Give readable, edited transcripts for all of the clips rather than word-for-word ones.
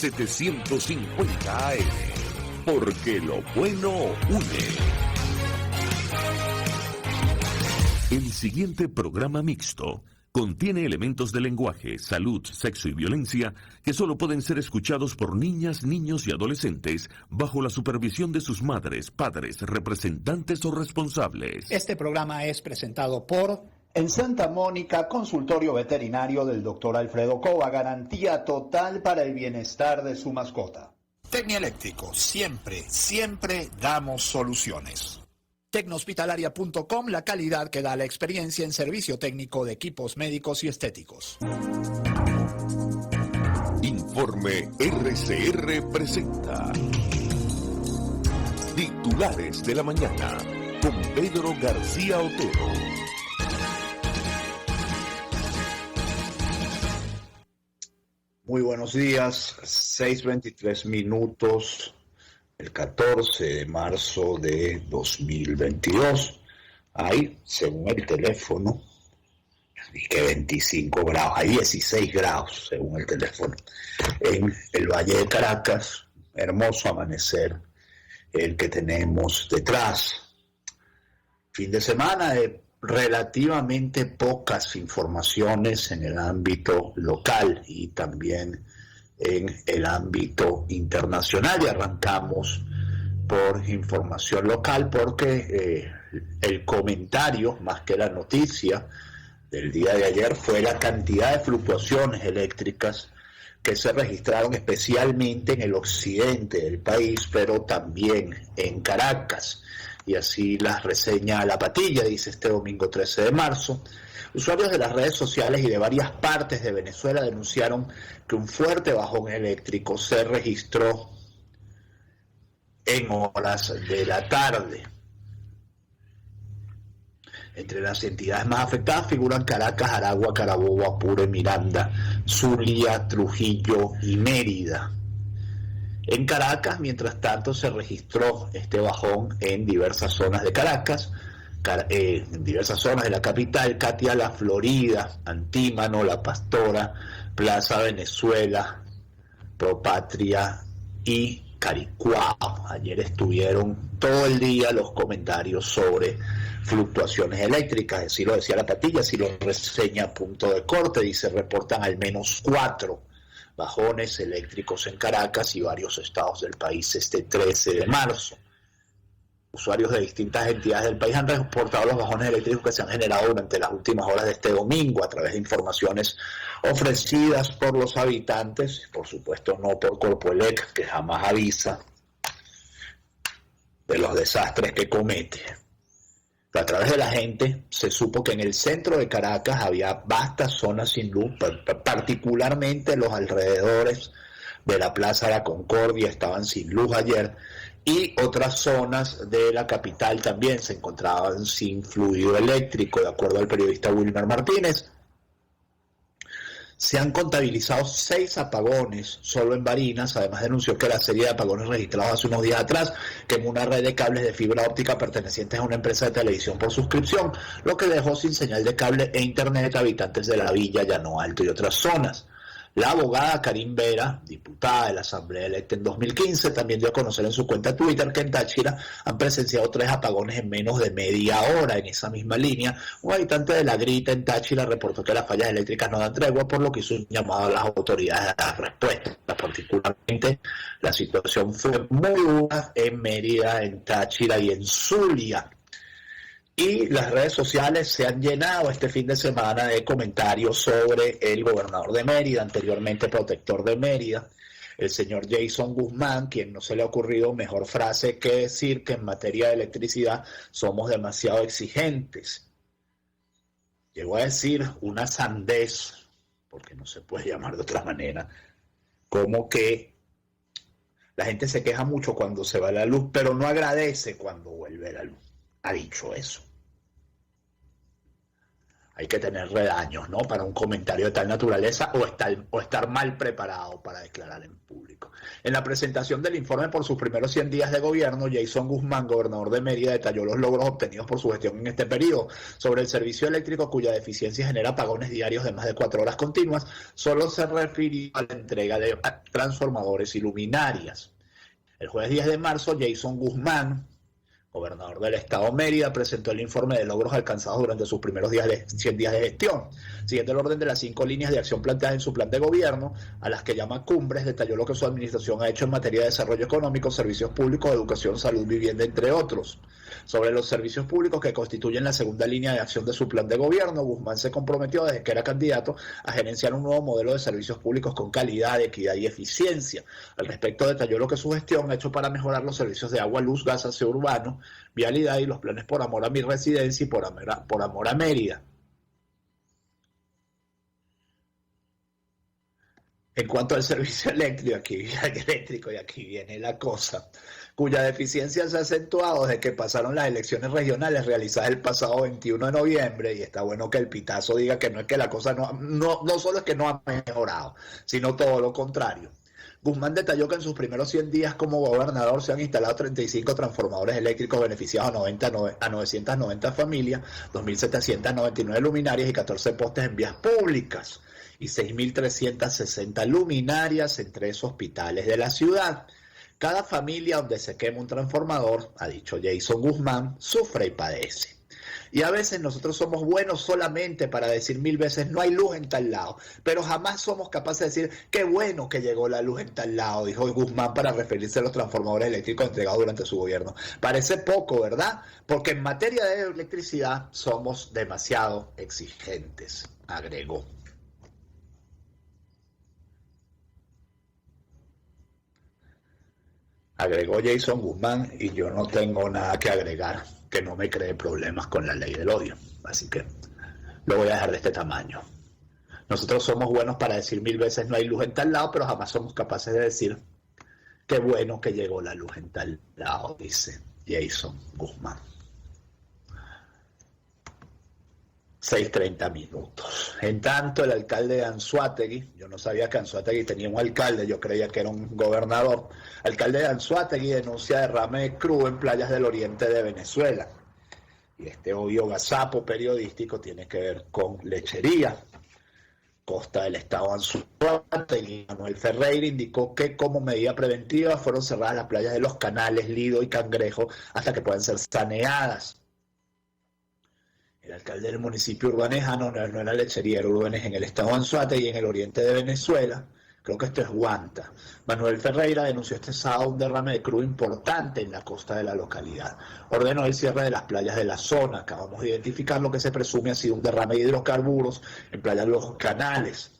750 AM, porque lo bueno une. El siguiente programa mixto contiene elementos de lenguaje, salud, sexo y violencia que solo pueden ser escuchados por niñas, niños y adolescentes bajo la supervisión de sus madres, padres, representantes o responsables. Este programa es presentado por... En Santa Mónica, consultorio veterinario del Dr. Alfredo Cova, garantía total para el bienestar de su mascota. Tecnieléctrico, siempre damos soluciones. Tecnohospitalaria.com, la calidad que da la experiencia en servicio técnico de equipos médicos y estéticos. Informe RCR presenta Titulares de la Mañana con Pedro García Otero. Muy buenos días, 6:23 minutos, el 14 de marzo de 2022. Hay, según el teléfono, que 25 grados, hay 16 grados, según el teléfono, en el Valle de Caracas. Hermoso amanecer el que tenemos detrás. Fin de semana de relativamente pocas informaciones en el ámbito local y también en el ámbito internacional, y arrancamos por información local porque el comentario más que la noticia del día de ayer fue la cantidad de fluctuaciones eléctricas que se registraron especialmente en el occidente del país, pero también en Caracas. Y así las reseña La Patilla, dice este domingo 13 de marzo. Usuarios de las redes sociales y de varias partes de Venezuela denunciaron que un fuerte bajón eléctrico se registró en horas de la tarde. Entre las entidades más afectadas figuran Caracas, Aragua, Carabobo, Apure, Miranda, Zulia, Trujillo y Mérida. En Caracas, mientras tanto, se registró este bajón en diversas zonas de Caracas, en diversas zonas de la capital: Catia, La Florida, Antímano, La Pastora, Plaza Venezuela, Propatria y Caricuao. Ayer estuvieron todo el día los comentarios sobre fluctuaciones eléctricas, así lo decía La Patilla, así lo reseña Punto de Corte, dice: reportan al menos 4 bajones eléctricos en Caracas y varios estados del país este 13 de marzo. Usuarios de distintas entidades del país han reportado los bajones eléctricos que se han generado durante las últimas horas de este domingo a través de informaciones ofrecidas por los habitantes, por supuesto no por Corpoelec, que jamás avisa de los desastres que comete. A través de la gente se supo que en el centro de Caracas había vastas zonas sin luz, particularmente los alrededores de la Plaza de la Concordia estaban sin luz ayer, y otras zonas de la capital también se encontraban sin fluido eléctrico. De acuerdo al periodista Wilmer Martínez, se han contabilizado 6 apagones solo en Barinas. Además denunció que la serie de apagones registrados hace unos días atrás quemó una red de cables de fibra óptica pertenecientes a una empresa de televisión por suscripción, lo que dejó sin señal de cable e internet a habitantes de la Villa, Llano Alto y otras zonas. La abogada Karin Vera, diputada de la Asamblea electa en 2015, también dio a conocer en su cuenta Twitter que en Táchira han presenciado 3 apagones en menos de media hora. En esa misma línea, un habitante de La Grita en Táchira reportó que las fallas eléctricas no dan tregua, por lo que hizo un llamado a las autoridades a dar respuesta. Particularmente, la situación fue muy dura en Mérida, en Táchira y en Zulia. Y las redes sociales se han llenado este fin de semana de comentarios sobre el gobernador de Mérida, anteriormente protector de Mérida, el señor Jason Guzmán, quien no se le ha ocurrido mejor frase que decir que en materia de electricidad somos demasiado exigentes. Llegó a decir una sandez, porque no se puede llamar de otra manera, como que la gente se queja mucho cuando se va la luz, pero no agradece cuando vuelve la luz. Ha dicho eso. Hay que tener redaños, ¿no?, para un comentario de tal naturaleza o estar mal preparado para declarar en público. En la presentación del informe por sus primeros 100 días de gobierno, Jason Guzmán, gobernador de Mérida, detalló los logros obtenidos por su gestión en este periodo. Sobre el servicio eléctrico, cuya deficiencia genera apagones diarios de más de 4 horas continuas, solo se refirió a la entrega de transformadores y luminarias. El jueves 10 de marzo, Jason Guzmán, gobernador del estado Mérida, presentó el informe de logros alcanzados durante sus primeros 100 días de gestión. Siguiendo el orden de las 5 líneas de acción planteadas en su plan de gobierno, a las que llama cumbres, detalló lo que su administración ha hecho en materia de desarrollo económico, servicios públicos, educación, salud, vivienda, entre otros. Sobre los servicios públicos que constituyen la segunda línea de acción de su plan de gobierno, Guzmán se comprometió desde que era candidato a gerenciar un nuevo modelo de servicios públicos con calidad, equidad y eficiencia. Al respecto, detalló lo que su gestión ha hecho para mejorar los servicios de agua, luz, gas, aseo urbano, vialidad y los planes Por Amor a mi Residencia y por amor a Mérida. En cuanto al servicio eléctrico, y aquí viene la cosa, cuya deficiencia se ha acentuado desde que pasaron las elecciones regionales realizadas el pasado 21 de noviembre, y está bueno que el pitazo diga que no es que la cosa no solo es que no ha mejorado, sino todo lo contrario. Guzmán detalló que en sus primeros 100 días como gobernador se han instalado 35 transformadores eléctricos beneficiados a 990 familias, 2.799 luminarias y 14 postes en vías públicas, y 6.360 luminarias en 3 hospitales de la ciudad. Cada familia donde se quema un transformador, ha dicho Jason Guzmán, sufre y padece. Y a veces nosotros somos buenos solamente para decir 1000 veces no hay luz en tal lado, pero jamás somos capaces de decir qué bueno que llegó la luz en tal lado, dijo Guzmán para referirse a los transformadores eléctricos entregados durante su gobierno. Parece poco, ¿verdad? Porque en materia de electricidad somos demasiado exigentes, agregó. Agregó Jason Guzmán, y yo no tengo nada que agregar que no me cree problemas con la ley del odio. Así que lo voy a dejar de este tamaño. Nosotros somos buenos para decir 1000 veces no hay luz en tal lado, pero jamás somos capaces de decir qué bueno que llegó la luz en tal lado, dice Jason Guzmán. 6:30 minutos. En tanto, el alcalde de Anzoátegui, yo no sabía que Anzoátegui tenía un alcalde, yo creía que era un gobernador. El alcalde de Anzoátegui denuncia derrame de crudo en playas del oriente de Venezuela. Y este obvio gazapo periodístico tiene que ver con lechería. Costa del estado de Anzoátegui, Manuel Ferreira, indicó que como medida preventiva fueron cerradas las playas de Los Canales, Lido y Cangrejo hasta que puedan ser saneadas. El alcalde del municipio urbanejano, no era lechería, era Urbanej, en el estado de Anzoátegui y en el oriente de Venezuela. Creo que esto es Guanta. Manuel Ferreira denunció este sábado un derrame de crudo importante en la costa de la localidad. Ordenó el cierre de las playas de la zona. Acabamos de identificar lo que se presume ha sido un derrame de hidrocarburos en playas de Los Canales.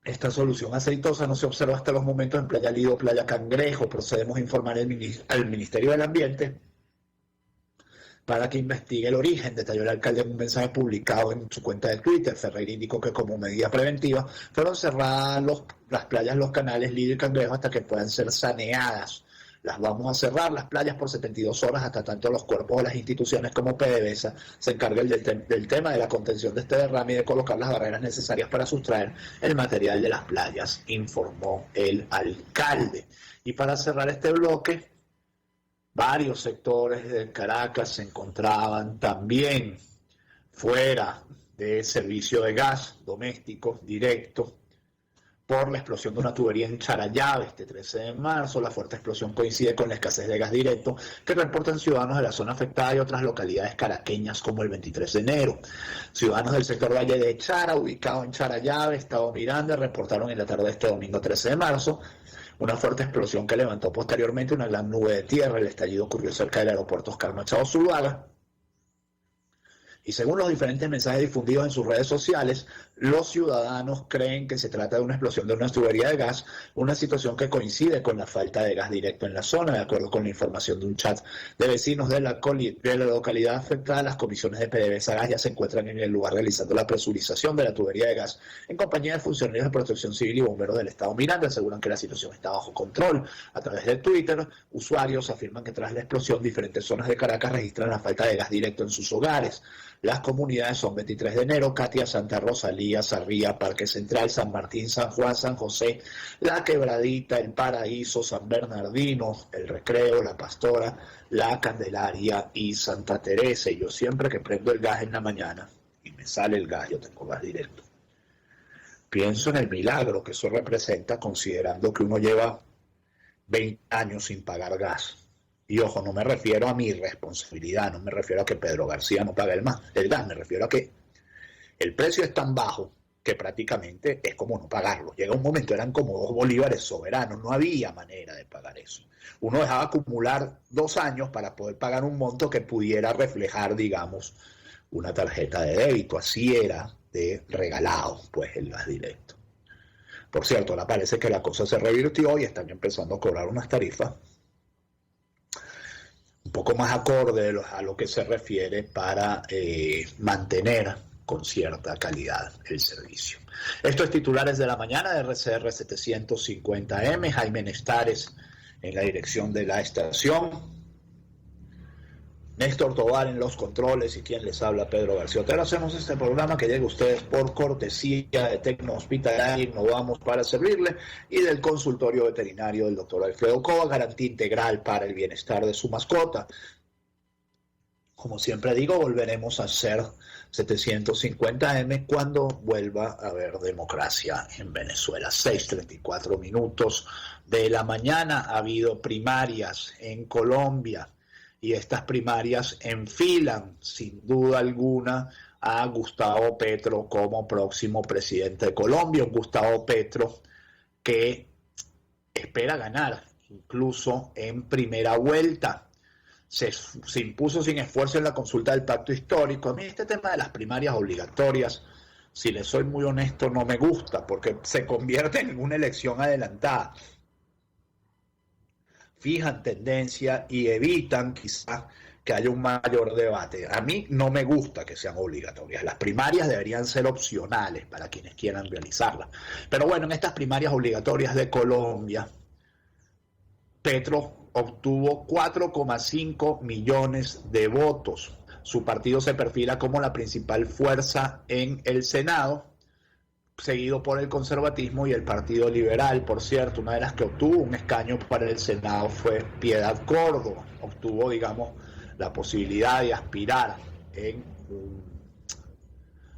Esta solución aceitosa no se observa hasta los momentos en Playa Lido, Playa Cangrejo. Procedemos a informar al Ministerio del Ambiente para que investigue el origen, detalló el alcalde en un mensaje publicado en su cuenta de Twitter. Ferreira indicó que como medida preventiva fueron cerradas las playas, Los Canales, Lido y Cangrejo hasta que puedan ser saneadas. Las vamos a cerrar, las playas, por 72 horas hasta tanto los cuerpos de las instituciones como PDVSA se encarguen del tema de la contención de este derrame y de colocar las barreras necesarias para sustraer el material de las playas, informó el alcalde. Y para cerrar este bloque, varios sectores de Caracas se encontraban también fuera de servicio de gas doméstico directo por la explosión de una tubería en Charallave este 13 de marzo. La fuerte explosión coincide con la escasez de gas directo que reportan ciudadanos de la zona afectada y otras localidades caraqueñas como el 23 de enero. Ciudadanos del sector Valle de Chara, ubicado en Charallave, estado Miranda, reportaron en la tarde de este domingo 13 de marzo una fuerte explosión que levantó posteriormente una gran nube de tierra. El estallido ocurrió cerca del aeropuerto Oscar Machado Zuluaga. Y según los diferentes mensajes difundidos en sus redes sociales, los ciudadanos creen que se trata de una explosión de una tubería de gas, una situación que coincide con la falta de gas directo en la zona. De acuerdo con la información de un chat de vecinos de la localidad afectada, las comisiones de PDVSA Gas ya se encuentran en el lugar realizando la presurización de la tubería de gas en compañía de funcionarios de Protección Civil y bomberos del estado Miranda. Aseguran que la situación está bajo control. A través de Twitter, usuarios afirman que tras la explosión diferentes zonas de Caracas registran la falta de gas directo en sus hogares. Las comunidades son 23 de enero, Katia, Santa Rosalía, Sarría, Parque Central, San Martín, San Juan, San José, La Quebradita, El Paraíso, San Bernardino, El Recreo, La Pastora, La Candelaria y Santa Teresa. Y yo siempre que prendo el gas en la mañana y me sale el gas, yo tengo gas directo, pienso en el milagro que eso representa, considerando que uno lleva 20 años sin pagar gas. Y ojo, no me refiero a mi responsabilidad, no me refiero a que Pedro García no pague el gas, me refiero a que el precio es tan bajo que prácticamente es como no pagarlo. Llega un momento, eran como 2 bolívares soberanos, no había manera de pagar eso. Uno dejaba acumular 2 años para poder pagar un monto que pudiera reflejar, digamos, una tarjeta de débito. Así era de regalado, pues, el gas directo. Por cierto, ahora parece que la cosa se revirtió y están empezando a cobrar unas tarifas un poco más acorde a lo que se refiere para mantener con cierta calidad el servicio. Esto es Titulares de la Mañana de RCR 750M, Jaime Nestares en la dirección de la estación, Néstor Tobar en los controles y quien les habla, Pedro García Otero. Hacemos este programa que llega a ustedes por cortesía de Tecno Hospitalaria, innovamos para servirle, y del consultorio veterinario del doctor Alfredo Cova, garantía integral para el bienestar de su mascota. Como siempre digo, volveremos a hacer 750M cuando vuelva a haber democracia en Venezuela. 6:34 minutos de la mañana. Ha habido primarias en Colombia y estas primarias enfilan, sin duda alguna, a Gustavo Petro como próximo presidente de Colombia. Un Gustavo Petro que espera ganar, incluso en primera vuelta. Se impuso sin esfuerzo en la consulta del pacto histórico. A mí este tema de las primarias obligatorias, si les soy muy honesto, no me gusta, porque se convierte en una elección adelantada. Fijan tendencia y evitan quizás que haya un mayor debate. A mí no me gusta que sean obligatorias. Las primarias deberían ser opcionales para quienes quieran realizarlas. Pero bueno, en estas primarias obligatorias de Colombia, Petro obtuvo 4,5 millones de votos. Su partido se perfila como la principal fuerza en el Senado, seguido por el conservatismo y el Partido Liberal. Por cierto, una de las que obtuvo un escaño para el Senado fue Piedad Córdoba. Obtuvo, digamos, la posibilidad de aspirar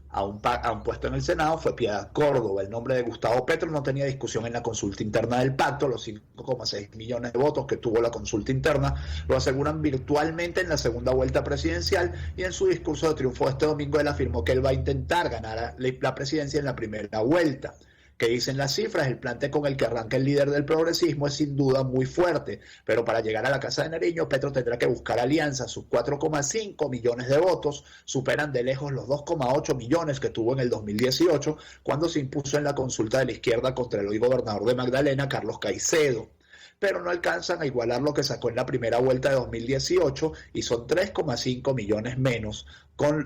a un puesto en el Senado, fue Piedad Córdoba. El nombre de Gustavo Petro no tenía discusión en la consulta interna del pacto. Los 5,6 millones de votos que tuvo la consulta interna lo aseguran virtualmente en la segunda vuelta presidencial, y en su discurso de triunfo este domingo él afirmó que él va a intentar ganar la presidencia en la primera vuelta. ¿Qué dicen las cifras? El plante con el que arranca el líder del progresismo es sin duda muy fuerte, pero para llegar a la Casa de Nariño, Petro tendrá que buscar alianzas. Sus 4,5 millones de votos superan de lejos los 2,8 millones que tuvo en el 2018, cuando se impuso en la consulta de la izquierda contra el hoy gobernador de Magdalena, Carlos Caicedo. Pero no alcanzan a igualar lo que sacó en la primera vuelta de 2018, y son 3,5 millones menos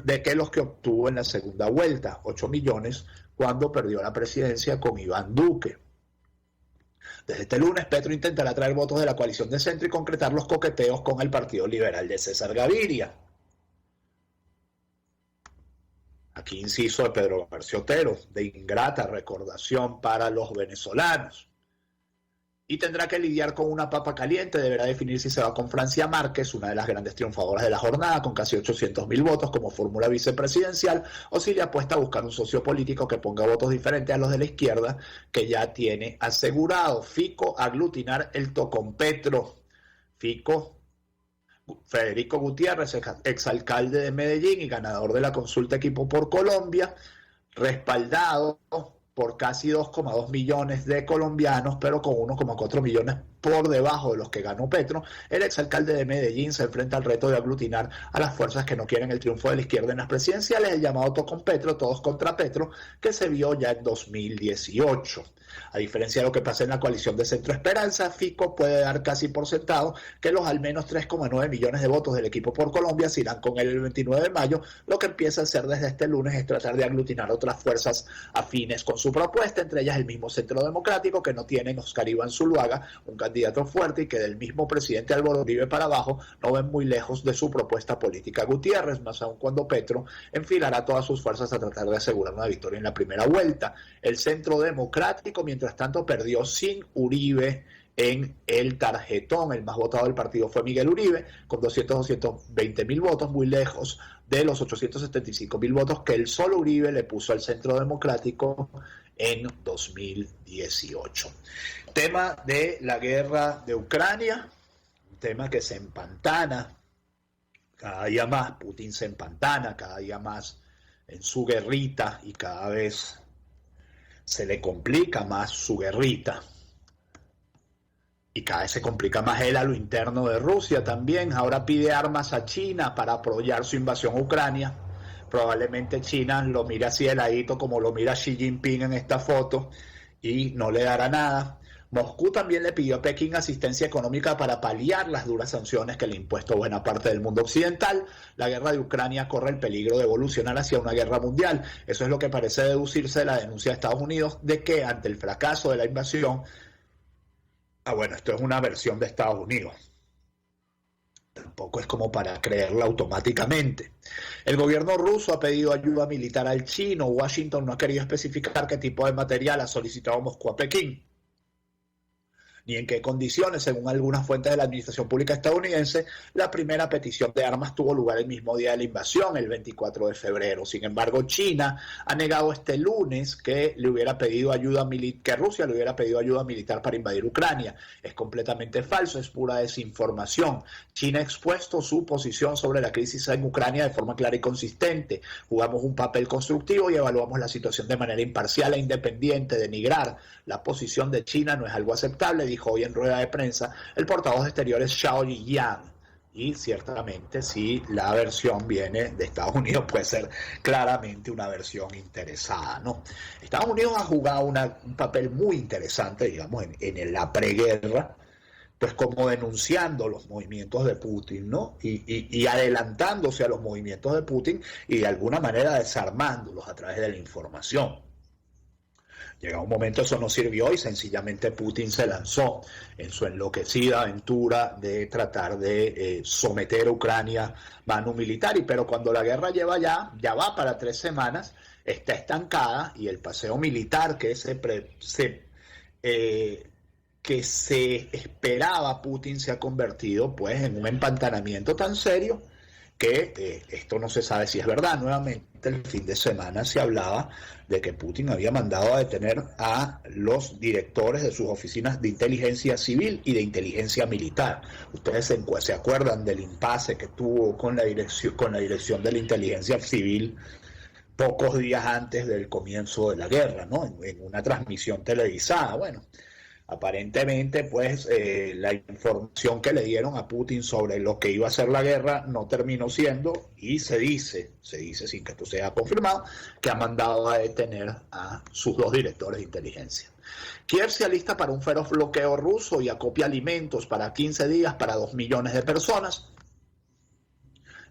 de que los que obtuvo en la segunda vuelta, 8 millones cuando perdió la presidencia con Iván Duque. Desde este lunes, Petro intentará traer votos de la coalición de centro y concretar los coqueteos con el Partido Liberal de César Gaviria. Aquí inciso de Pedro García Otero, de ingrata recordación para los venezolanos. Y tendrá que lidiar con una papa caliente. Deberá definir si se va con Francia Márquez, una de las grandes triunfadoras de la jornada, con casi 800.000 votos como fórmula vicepresidencial, o si le apuesta a buscar un socio político que ponga votos diferentes a los de la izquierda, que ya tiene asegurado. Fico aglutinar el tocón Petro. Fico, Federico Gutiérrez, exalcalde de Medellín y ganador de la consulta Equipo por Colombia, respaldado por casi 2,2 millones de colombianos, pero con 1,4 millones por debajo de los que ganó Petro. El exalcalde de Medellín se enfrenta al reto de aglutinar a las fuerzas que no quieren el triunfo de la izquierda en las presidenciales, el llamado Tocón Petro, todos contra Petro, que se vio ya en 2018. A diferencia de lo que pasa en la coalición de Centro Esperanza, Fico puede dar casi por sentado que los al menos 3,9 millones de votos del Equipo por Colombia se irán con él el 29 de mayo. Lo que empieza a hacer desde este lunes es tratar de aglutinar otras fuerzas afines con su su propuesta, entre ellas el mismo Centro Democrático, que no tienen Oscar Iván Zuluaga, un candidato fuerte, y que del mismo presidente Álvaro Uribe para abajo no ven muy lejos de su propuesta política. Gutiérrez, más aún cuando Petro enfilará todas sus fuerzas a tratar de asegurar una victoria en la primera vuelta. El Centro Democrático, mientras tanto, perdió sin Uribe en el tarjetón. El más votado del partido fue Miguel Uribe, con 220.000 votos, muy lejos de los 875.000 votos que el solo Uribe le puso al Centro Democrático en 2018. Tema de la guerra de Ucrania, un tema que se empantana cada día más. Putin se empantana cada día más en su guerrita y cada vez se le complica más su guerrita. Y cada vez se complica más él a lo interno de Rusia también. Ahora pide armas a China para apoyar su invasión a Ucrania. Probablemente China lo mire así de ladito como lo mira Xi Jinping en esta foto y no le dará nada. Moscú también le pidió a Pekín asistencia económica para paliar las duras sanciones que le ha impuesto buena parte del mundo occidental. La guerra de Ucrania corre el peligro de evolucionar hacia una guerra mundial. Eso es lo que parece deducirse de la denuncia de Estados Unidos de que ante el fracaso de la invasión, bueno, esto es una versión de Estados Unidos. Tampoco es como para creerla automáticamente. El gobierno ruso ha pedido ayuda militar al chino. Washington no ha querido especificar qué tipo de material ha solicitado Moscú a Pekín, ni en qué condiciones. Según algunas fuentes de la administración pública estadounidense, la primera petición de armas tuvo lugar el mismo día de la invasión, el 24 de febrero. Sin embargo, China ha negado este lunes que le hubiera pedido ayuda que Rusia le hubiera pedido ayuda militar para invadir Ucrania. Es completamente falso, es pura desinformación. China ha expuesto su posición sobre la crisis en Ucrania de forma clara y consistente. Jugamos un papel constructivo y evaluamos la situación de manera imparcial e independiente. Denigrar la posición de China no es algo aceptable, dijo hoy en rueda de prensa el portavoz de Exteriores Zhao Lijian. Y ciertamente, si la versión viene de Estados Unidos, puede ser claramente una versión interesada, ¿no? Estados Unidos ha jugado un papel muy interesante, digamos, en la preguerra, pues como denunciando los movimientos de Putin, ¿no? Y adelantándose a los movimientos de Putin y de alguna manera desarmándolos a través de la información. Llegado un momento eso no sirvió y sencillamente Putin se lanzó en su enloquecida aventura de tratar de someter a Ucrania mano militar. Pero cuando la guerra ya va para 3 semanas, está estancada y el paseo militar que se esperaba Putin se ha convertido pues en un empantanamiento tan serio que esto no se sabe si es verdad. Nuevamente el fin de semana se hablaba de que Putin había mandado a detener a los directores de sus oficinas de inteligencia civil y de inteligencia militar. Ustedes se acuerdan del impasse que tuvo con la dirección de la inteligencia civil pocos días antes del comienzo de la guerra, ¿no? En una transmisión televisada. Bueno, aparentemente, pues, la información que le dieron a Putin sobre lo que iba a ser la guerra no terminó siendo, y se dice sin que esto sea confirmado, que ha mandado a detener a sus 2 directores de inteligencia. Kiev se alista para un feroz bloqueo ruso y acopia alimentos para 15 días para 2 millones de personas.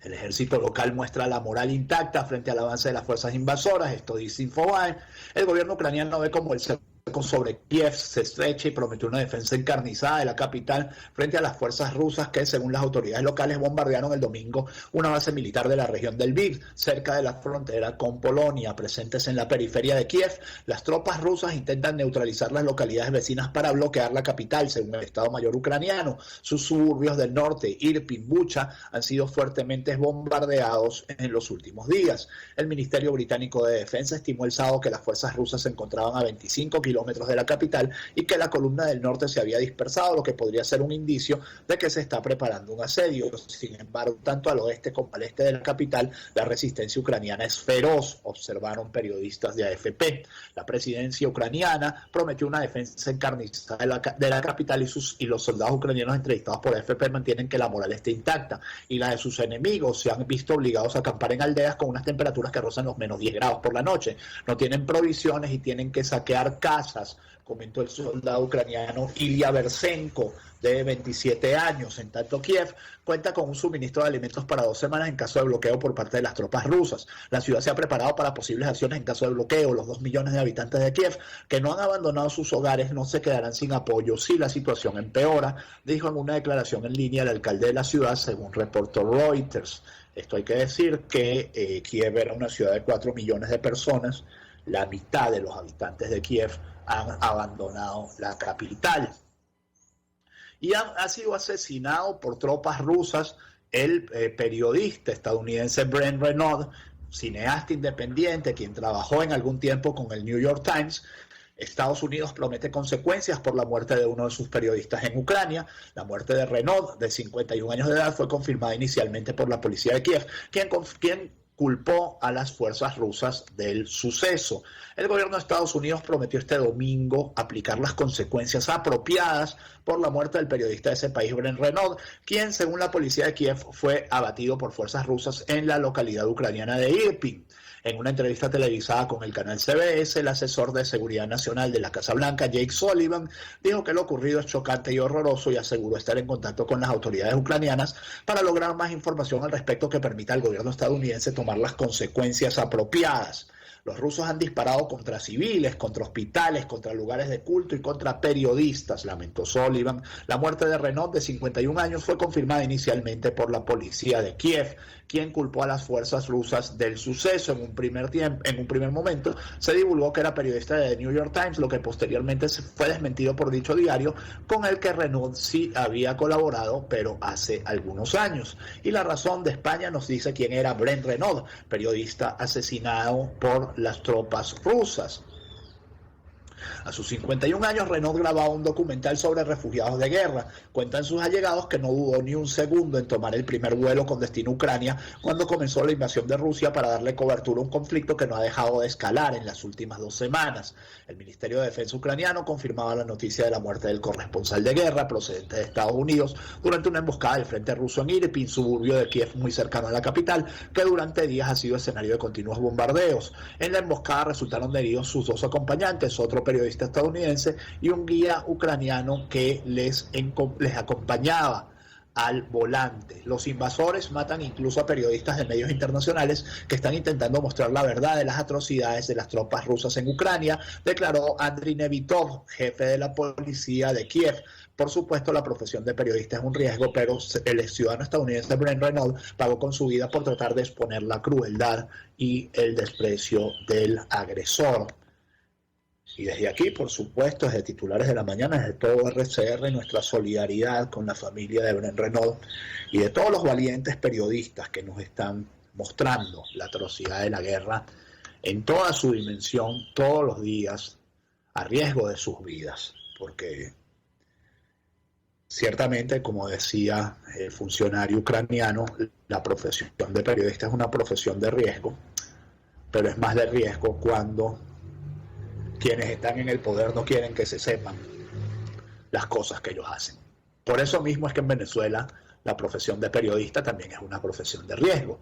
El ejército local muestra la moral intacta frente al avance de las fuerzas invasoras, esto dice Infobae. El gobierno ucraniano ve como el cerco sobre Kiev se estrecha y prometió una defensa encarnizada de la capital frente a las fuerzas rusas que, según las autoridades locales, bombardearon el domingo una base militar de la región del Lviv, cerca de la frontera con Polonia. Presentes en la periferia de Kiev, las tropas rusas intentan neutralizar las localidades vecinas para bloquear la capital, según el Estado Mayor ucraniano. Sus suburbios del norte, Irpin, Bucha, han sido fuertemente bombardeados en los últimos días. El Ministerio Británico de Defensa estimó el sábado que las fuerzas rusas se encontraban a 25 kilómetros de la capital y que la columna del norte se había dispersado, lo que podría ser un indicio de que se está preparando un asedio. Sin embargo, tanto al oeste como al este de la capital, la resistencia ucraniana es feroz, observaron periodistas de AFP. La presidencia ucraniana prometió una defensa encarnizada de la capital y los soldados ucranianos entrevistados por AFP mantienen que la moral esté intacta, y la de sus enemigos se han visto obligados a acampar en aldeas con unas temperaturas que rozan los -10 grados por la noche. No tienen provisiones y tienen que saquear casas casas, comentó el soldado ucraniano Ilya Bersenko, de 27 años. En tanto, Kiev cuenta con un suministro de alimentos para 2 semanas en caso de bloqueo por parte de las tropas rusas. La ciudad se ha preparado para posibles acciones en caso de bloqueo. Los 2 millones de habitantes de Kiev que no han abandonado sus hogares no se quedarán sin apoyo si la situación empeora, dijo en una declaración en línea el alcalde de la ciudad, según reportó Reuters. Esto hay que decir que Kiev era una ciudad de 4 millones de personas. La mitad de los habitantes de Kiev han abandonado la capital. Y ha sido asesinado por tropas rusas el periodista estadounidense Brent Renaud, cineasta independiente, quien trabajó en algún tiempo con el New York Times. Estados Unidos promete consecuencias por la muerte de uno de sus periodistas en Ucrania. La muerte de Renaud, de 51 años de edad, fue confirmada inicialmente por la policía de Kiev, quien culpó a las fuerzas rusas del suceso. El gobierno de Estados Unidos prometió este domingo aplicar las consecuencias apropiadas por la muerte del periodista de ese país, Brent Renaud, quien, según la policía de Kiev, fue abatido por fuerzas rusas en la localidad ucraniana de Irpin. En una entrevista televisada con el canal CBS, el asesor de Seguridad Nacional de la Casa Blanca, Jake Sullivan, dijo que lo ocurrido es chocante y horroroso y aseguró estar en contacto con las autoridades ucranianas para lograr más información al respecto que permita al gobierno estadounidense tomar las consecuencias apropiadas. Los rusos han disparado contra civiles, contra hospitales, contra lugares de culto y contra periodistas, lamentó Sullivan. La muerte de Renaud, de 51 años, fue confirmada inicialmente por la policía de Kiev, quien culpó a las fuerzas rusas del suceso. En un primer momento se divulgó que era periodista de The New York Times, lo que posteriormente fue desmentido por dicho diario, con el que Renaud sí había colaborado, pero hace algunos años. Y La Razón de España nos dice quién era Brent Renaud, periodista asesinado por las tropas rusas. A sus 51 años, Renaud grababa un documental sobre refugiados de guerra. Cuentan sus allegados que no dudó ni un segundo en tomar el primer vuelo con destino a Ucrania cuando comenzó la invasión de Rusia para darle cobertura a un conflicto que no ha dejado de escalar en las últimas 2 semanas. El Ministerio de Defensa ucraniano confirmaba la noticia de la muerte del corresponsal de guerra procedente de Estados Unidos durante una emboscada del frente ruso en Irpin, suburbio de Kiev muy cercano a la capital, que durante días ha sido escenario de continuos bombardeos. En la emboscada resultaron heridos sus 2 acompañantes, otro periodista estadounidense y un guía ucraniano que les acompañaba al volante. Los invasores matan incluso a periodistas de medios internacionales que están intentando mostrar la verdad de las atrocidades de las tropas rusas en Ucrania, declaró Andriy Nevitov, jefe de la policía de Kiev. Por supuesto, la profesión de periodista es un riesgo, pero el ciudadano estadounidense Brent Renaud pagó con su vida por tratar de exponer la crueldad y el desprecio del agresor. Y desde aquí, por supuesto, desde Titulares de la Mañana, desde todo RCR, nuestra solidaridad con la familia de Brent Renaud y de todos los valientes periodistas que nos están mostrando la atrocidad de la guerra en toda su dimensión, todos los días, a riesgo de sus vidas. Porque ciertamente, como decía el funcionario ucraniano, la profesión de periodista es una profesión de riesgo, pero es más de riesgo cuando quienes están en el poder no quieren que se sepan las cosas que ellos hacen. Por eso mismo es que en Venezuela la profesión de periodista también es una profesión de riesgo.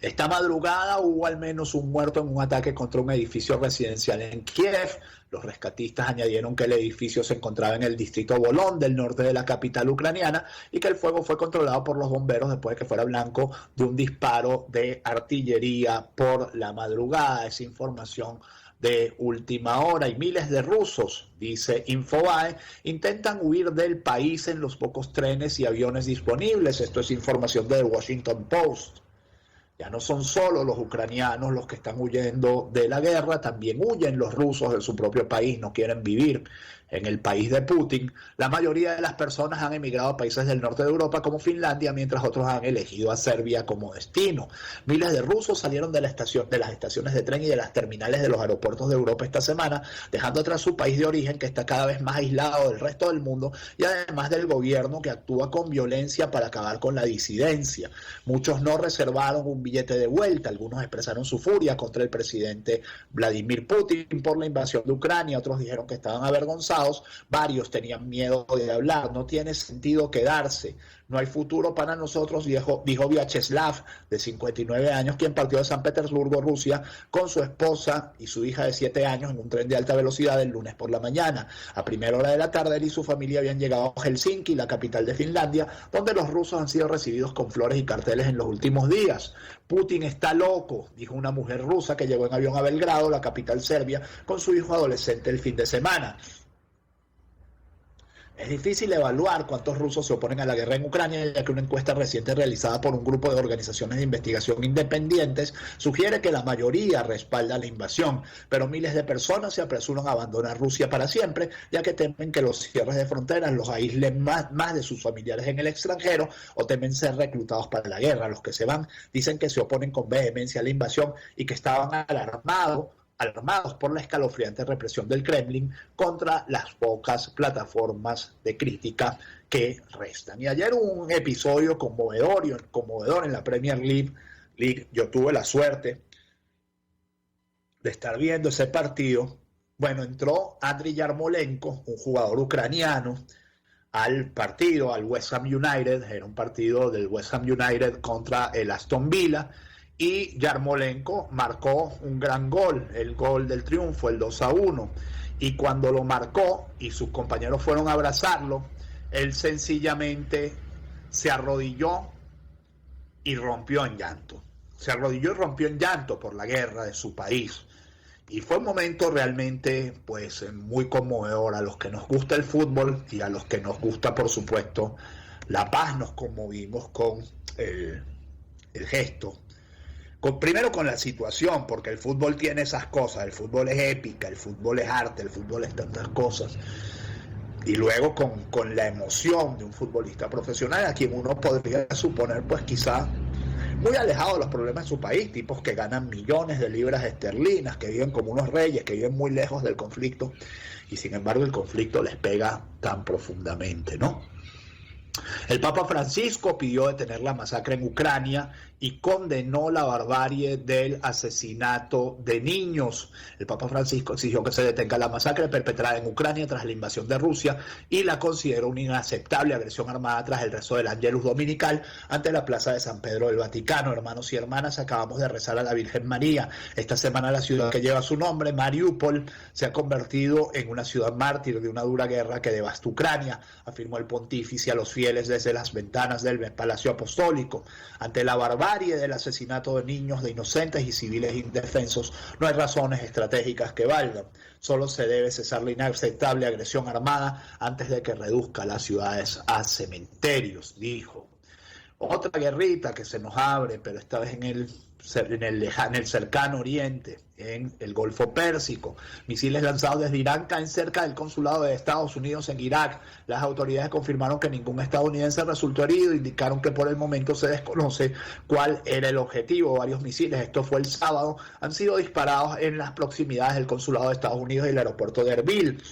Esta madrugada hubo al menos un muerto en un ataque contra un edificio residencial en Kiev. Los rescatistas añadieron que el edificio se encontraba en el distrito Volón del norte de la capital ucraniana y que el fuego fue controlado por los bomberos después de que fuera blanco de un disparo de artillería por la madrugada. Esa información de última hora. Y miles de rusos, dice Infobae, intentan huir del país en los pocos trenes y aviones disponibles. Esto es información del Washington Post. Ya no son solo los ucranianos los que están huyendo de la guerra, también huyen los rusos de su propio país, no quieren vivir en el país de Putin. La mayoría de las personas han emigrado a países del norte de Europa como Finlandia, mientras otros han elegido a Serbia como destino. Miles de rusos salieron de las estaciones de tren y de las terminales de los aeropuertos de Europa esta semana, dejando atrás su país de origen, que está cada vez más aislado del resto del mundo, y además del gobierno que actúa con violencia para acabar con la disidencia. Muchos no reservaron un billete de vuelta, algunos expresaron su furia contra el presidente Vladimir Putin por la invasión de Ucrania, otros dijeron que estaban avergonzados, varios tenían miedo de hablar. No tiene sentido quedarse, No hay futuro para nosotros, dijo Vyacheslav, de 59 años, quien partió de San Petersburgo, Rusia, con su esposa y su hija de 7 años en un tren de alta velocidad el lunes por la mañana. A primera hora de la tarde, él y su familia habían llegado a Helsinki, la capital de Finlandia, donde los rusos han sido recibidos con flores y carteles en los últimos días. Putin está loco, dijo una mujer rusa que llegó en avión a Belgrado, la capital serbia, con su hijo adolescente el fin de semana. Es difícil evaluar cuántos rusos se oponen a la guerra en Ucrania, ya que una encuesta reciente realizada por un grupo de organizaciones de investigación independientes sugiere que la mayoría respalda la invasión, pero miles de personas se apresuran a abandonar Rusia para siempre, ya que temen que los cierres de fronteras los aíslen más de sus familiares en el extranjero o temen ser reclutados para la guerra. Los que se van dicen que se oponen con vehemencia a la invasión y que estaban alarmados por la escalofriante represión del Kremlin contra las pocas plataformas de crítica que restan. Y ayer hubo un episodio conmovedor en la Premier League. Yo tuve la suerte de estar viendo ese partido. Bueno, entró Andriy Yarmolenko, un jugador ucraniano, al partido, al West Ham United. Era un partido del West Ham United contra el Aston Villa. Y Yarmolenko marcó un gran gol, el gol del triunfo, el 2-1. Y cuando lo marcó y sus compañeros fueron a abrazarlo, él sencillamente se arrodilló y rompió en llanto. Se arrodilló y rompió en llanto por la guerra de su país. Y fue un momento realmente pues muy conmovedor. A los que nos gusta el fútbol y a los que nos gusta, por supuesto, la paz, nos conmovimos con el gesto. Primero con la situación, porque el fútbol tiene esas cosas, el fútbol es épica, el fútbol es arte, el fútbol es tantas cosas. Y luego con la emoción de un futbolista profesional, a quien uno podría suponer, pues quizá muy alejado de los problemas de su país, tipos que ganan millones de libras esterlinas, que viven como unos reyes, que viven muy lejos del conflicto, y sin embargo el conflicto les pega tan profundamente, ¿no? El Papa Francisco pidió detener la masacre en Ucrania y condenó la barbarie del asesinato de niños. El Papa Francisco exigió que se detenga la masacre perpetrada en Ucrania tras la invasión de Rusia y la consideró una inaceptable agresión armada tras el rezo del Ángelus Dominical ante la Plaza de San Pedro del Vaticano. Hermanos y hermanas, acabamos de rezar a la Virgen María. Esta semana la ciudad que lleva su nombre, Mariupol, se ha convertido en una ciudad mártir de una dura guerra que devasta Ucrania, afirmó el pontífice a los fieles desde las ventanas del Palacio Apostólico. Ante la barbarie del asesinato de niños, de inocentes y civiles indefensos, no hay razones estratégicas que valgan. Solo se debe cesar la inaceptable agresión armada antes de que reduzca las ciudades a cementerios, dijo. Otra guerrita que se nos abre, pero esta vez en el cercano oriente, en el Golfo Pérsico. Misiles lanzados desde Irán caen cerca del consulado de Estados Unidos en Irak. Las autoridades confirmaron que ningún estadounidense resultó herido, indicaron que por el momento se desconoce cuál era el objetivo. Varios misiles, esto fue el sábado, han sido disparados en las proximidades del consulado de Estados Unidos y el aeropuerto de Erbil,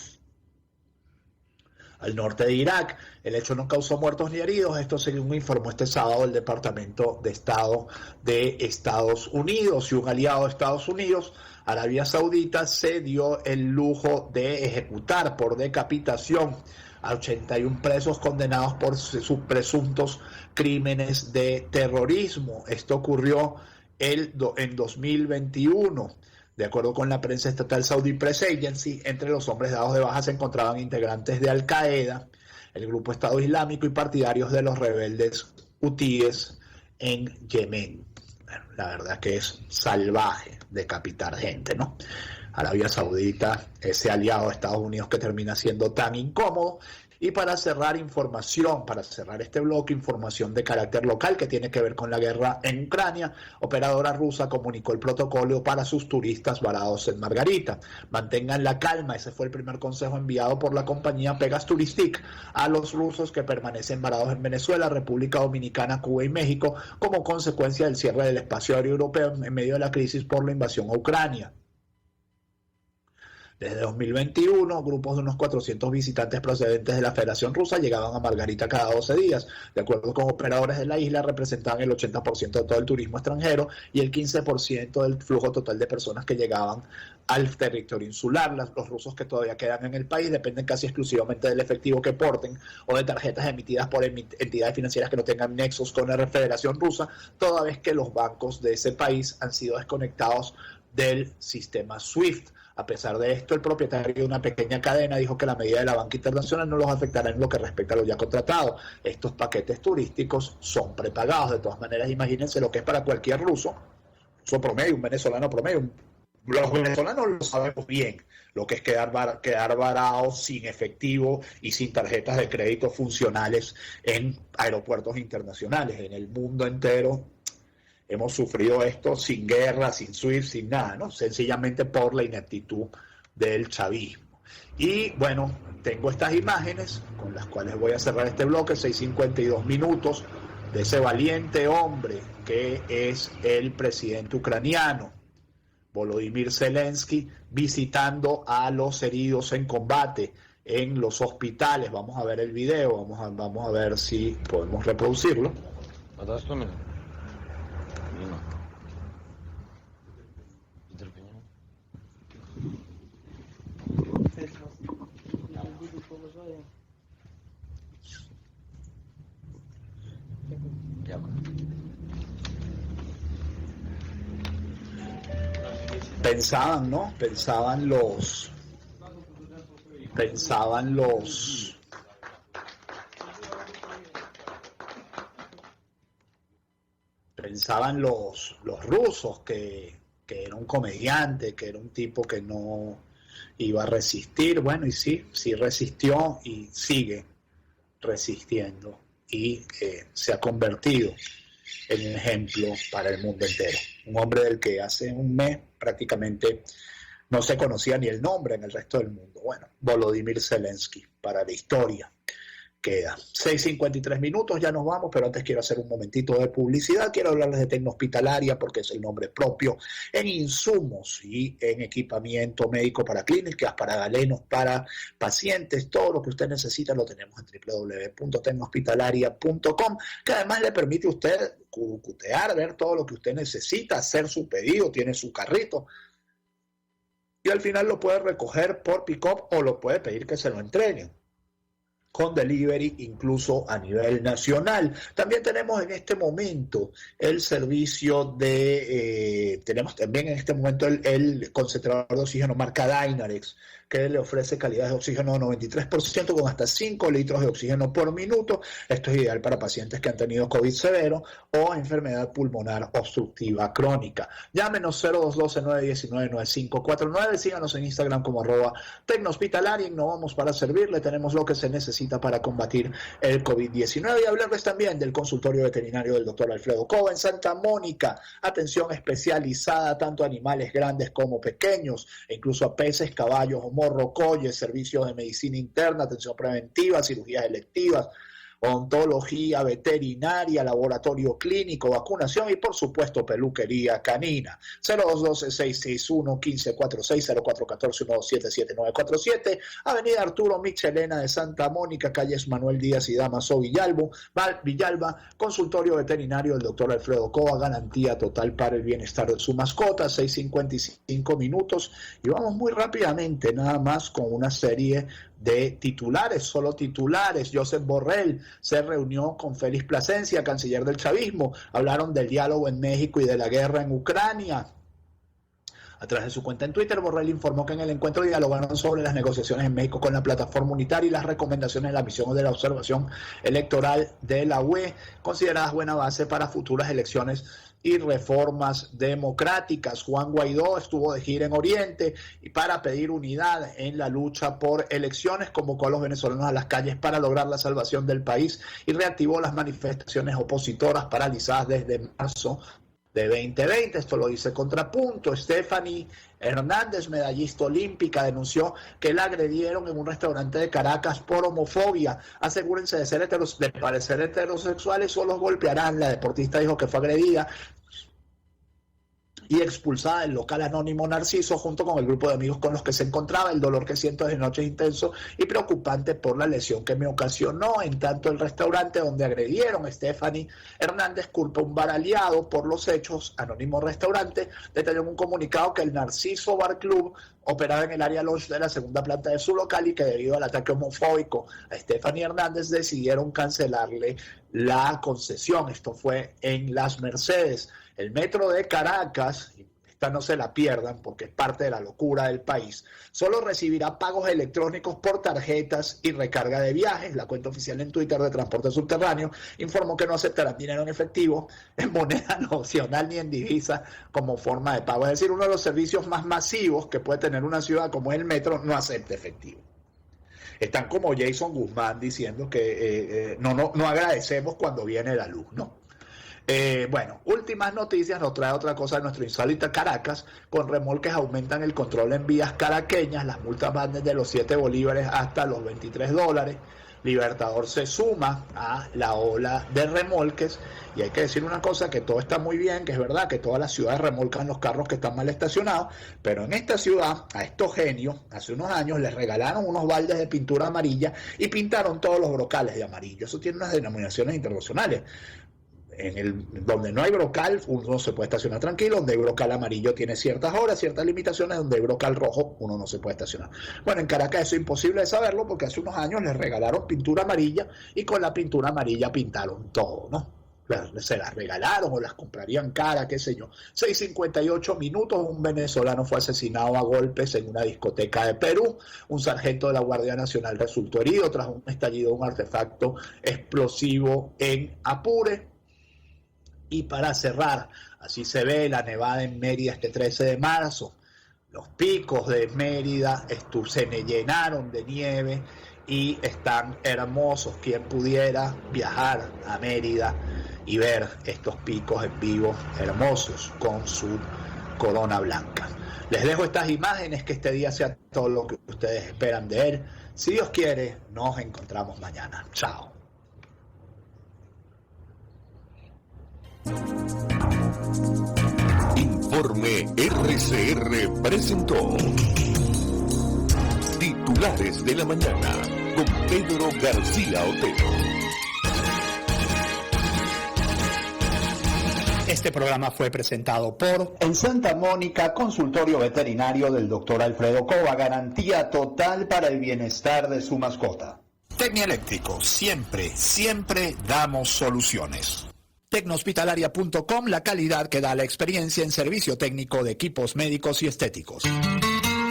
al norte de Irak. El hecho no causó muertos ni heridos, esto según informó este sábado el Departamento de Estado de Estados Unidos. Y un aliado de Estados Unidos, Arabia Saudita, se dio el lujo de ejecutar por decapitación a 81 presos condenados por sus presuntos crímenes de terrorismo. Esto ocurrió en 2021. De acuerdo con la prensa estatal Saudi Press Agency, entre los hombres dados de baja se encontraban integrantes de Al-Qaeda, el grupo Estado Islámico y partidarios de los rebeldes hutíes en Yemen. Bueno, la verdad que es salvaje decapitar gente, ¿no? Arabia Saudita, ese aliado de Estados Unidos que termina siendo tan incómodo. Y para cerrar información, para cerrar este bloque, información de carácter local que tiene que ver con la guerra en Ucrania, operadora rusa comunicó el protocolo para sus turistas varados en Margarita. Mantengan la calma, ese fue el primer consejo enviado por la compañía Pegas Touristic a los rusos que permanecen varados en Venezuela, República Dominicana, Cuba y México como consecuencia del cierre del espacio aéreo europeo en medio de la crisis por la invasión a Ucrania. Desde 2021, grupos de unos 400 visitantes procedentes de la Federación Rusa llegaban a Margarita cada 12 días. De acuerdo con operadores de la isla, representaban el 80% de todo el turismo extranjero y el 15% del flujo total de personas que llegaban al territorio insular. Los rusos que todavía quedan en el país dependen casi exclusivamente del efectivo que porten o de tarjetas emitidas por entidades financieras que no tengan nexos con la Federación Rusa, toda vez que los bancos de ese país han sido desconectados del sistema SWIFT. A pesar de esto, el propietario de una pequeña cadena dijo que la medida de la banca internacional no los afectará en lo que respecta a lo ya contratado. Estos paquetes turísticos son prepagados. De todas maneras, imagínense lo que es para cualquier ruso promedio, un venezolano promedio. Los venezolanos lo sabemos bien, lo que es quedar varados sin efectivo y sin tarjetas de crédito funcionales en aeropuertos internacionales. En el mundo entero hemos sufrido esto sin guerra, sin SWIFT, sin nada, ¿no? Sencillamente por la ineptitud del chavismo. Y bueno, tengo estas imágenes con las cuales voy a cerrar este bloque, 6:52 minutos, de ese valiente hombre que es el presidente ucraniano, Volodymyr Zelensky, visitando a los heridos en combate en los hospitales. Vamos a ver el video, vamos a ver si podemos reproducirlo. Pensaban, ¿no? Pensaban los rusos que era un comediante, que era un tipo que no iba a resistir. Bueno, y sí resistió y sigue resistiendo y se ha convertido en un ejemplo para el mundo entero. Un hombre del que hace un mes prácticamente no se conocía ni el nombre en el resto del mundo. Bueno, Volodymyr Zelensky, para la historia queda. 6:53 minutos, ya nos vamos, pero antes quiero hacer un momentito de publicidad. Quiero hablarles de Tecnohospitalaria porque es el nombre propio en insumos y en equipamiento médico para clínicas, para galenos, para pacientes. Todo lo que usted necesita lo tenemos en www.tecnohospitalaria.com, que además le permite a usted cucutear, ver todo lo que usted necesita, hacer su pedido, tiene su carrito y al final lo puede recoger por pick-up o lo puede pedir que se lo entreguen con delivery incluso a nivel nacional. También tenemos en este momento el servicio tenemos también en este momento el concentrador de oxígeno marca Dynarex, que le ofrece calidad de oxígeno de 93% con hasta 5 litros de oxígeno por minuto. Esto es ideal para pacientes que han tenido COVID severo o enfermedad pulmonar obstructiva crónica. Llámenos 0212-919-9549, síganos en Instagram como @Tecnohospitalaria. Innovamos para servirle, tenemos lo que se necesita para combatir el COVID-19 y hablarles también del consultorio veterinario del Dr. Alfredo Cova en Santa Mónica. Atención especializada tanto a animales grandes como pequeños, e incluso a peces, caballos o morrocoyes, servicios de medicina interna, atención preventiva, cirugías electivas, odontología veterinaria, laboratorio clínico, vacunación y por supuesto peluquería canina. 0212-661-1546, 0414-127-7947, Avenida Arturo Michelena de Santa Mónica, calles Manuel Díaz y Damaso Villalba, consultorio veterinario del Dr. Alfredo Cova, garantía total para el bienestar de su mascota. 6:55 minutos y vamos muy rápidamente nada más con una serie de titulares, solo titulares. Josep Borrell se reunió con Félix Plasencia, canciller del chavismo. Hablaron del diálogo en México y de la guerra en Ucrania. A través de su cuenta en Twitter, Borrell informó que en el encuentro dialogaron sobre las negociaciones en México con la plataforma unitaria y las recomendaciones de la misión de la observación electoral de la UE, consideradas buena base para futuras elecciones y reformas democráticas. Juan Guaidó estuvo de gira en Oriente y para pedir unidad en la lucha por elecciones convocó a los venezolanos a las calles para lograr la salvación del país y reactivó las manifestaciones opositoras paralizadas desde marzo de 2020. Esto lo dice Contrapunto. Stephanie Hernández, medallista olímpica, denunció que la agredieron en un restaurante de Caracas por homofobia. Asegúrense de parecer heterosexuales o los golpearán. La deportista dijo que fue agredida y expulsada del local anónimo Narciso junto con el grupo de amigos con los que se encontraba. El dolor que siento desde noche es intenso y preocupante por la lesión que me ocasionó. En tanto, el restaurante donde agredieron a Stephanie Hernández culpa un bar aliado por los hechos. Anónimo Restaurante detalló en un comunicado que el Narciso Bar Club operaba en el área lounge de la segunda planta de su local y que debido al ataque homofóbico a Stephanie Hernández decidieron cancelarle la concesión. Esto fue en Las Mercedes. El metro de Caracas, esta no se la pierdan porque es parte de la locura del país, solo recibirá pagos electrónicos por tarjetas y recarga de viajes. La cuenta oficial en Twitter de Transporte Subterráneo informó que no aceptarán dinero en efectivo, en moneda nacional ni en divisa como forma de pago. Es decir, uno de los servicios más masivos que puede tener una ciudad como es el metro no acepta efectivo. Están como Jason Guzmán diciendo que no agradecemos cuando viene la luz, ¿no? Bueno, últimas noticias, nos trae otra cosa de nuestro insólito Caracas. Con remolques aumentan el control en vías caraqueñas, las multas van desde los 7 bolívares hasta los $23. Libertador se suma a la ola de remolques y hay que decir una cosa, que todo está muy bien, que es verdad que todas las ciudades remolcan los carros que están mal estacionados, pero en esta ciudad a estos genios hace unos años les regalaron unos baldes de pintura amarilla y pintaron todos los brocales de amarillo. Eso tiene unas denominaciones internacionales. Donde no hay brocal, uno se puede estacionar tranquilo. Donde hay brocal amarillo tiene ciertas horas, ciertas limitaciones. Donde hay brocal rojo, uno no se puede estacionar. Bueno, en Caracas eso es imposible de saberlo porque hace unos años les regalaron pintura amarilla y con la pintura amarilla pintaron todo, ¿no? Se las regalaron o las comprarían cara, qué sé yo. 6:58 minutos, un venezolano fue asesinado a golpes en una discoteca de Perú. Un sargento de la Guardia Nacional resultó herido tras un estallido de un artefacto explosivo en Apure. Y para cerrar, así se ve la nevada en Mérida este 13 de marzo. Los picos de Mérida se llenaron de nieve y están hermosos. Quien pudiera viajar a Mérida y ver estos picos en vivo hermosos con su corona blanca. Les dejo estas imágenes, que este día sea todo lo que ustedes esperan de él. Si Dios quiere, nos encontramos mañana. Chao. Informe RCR presentó Titulares de la Mañana con Pedro García Otero. Este programa fue presentado por... En Santa Mónica, consultorio veterinario del Dr. Alfredo Cova, garantía total para el bienestar de su mascota. Tecnieléctrico, siempre, siempre damos soluciones. Tecnohospitalaria.com, la calidad que da la experiencia en servicio técnico de equipos médicos y estéticos.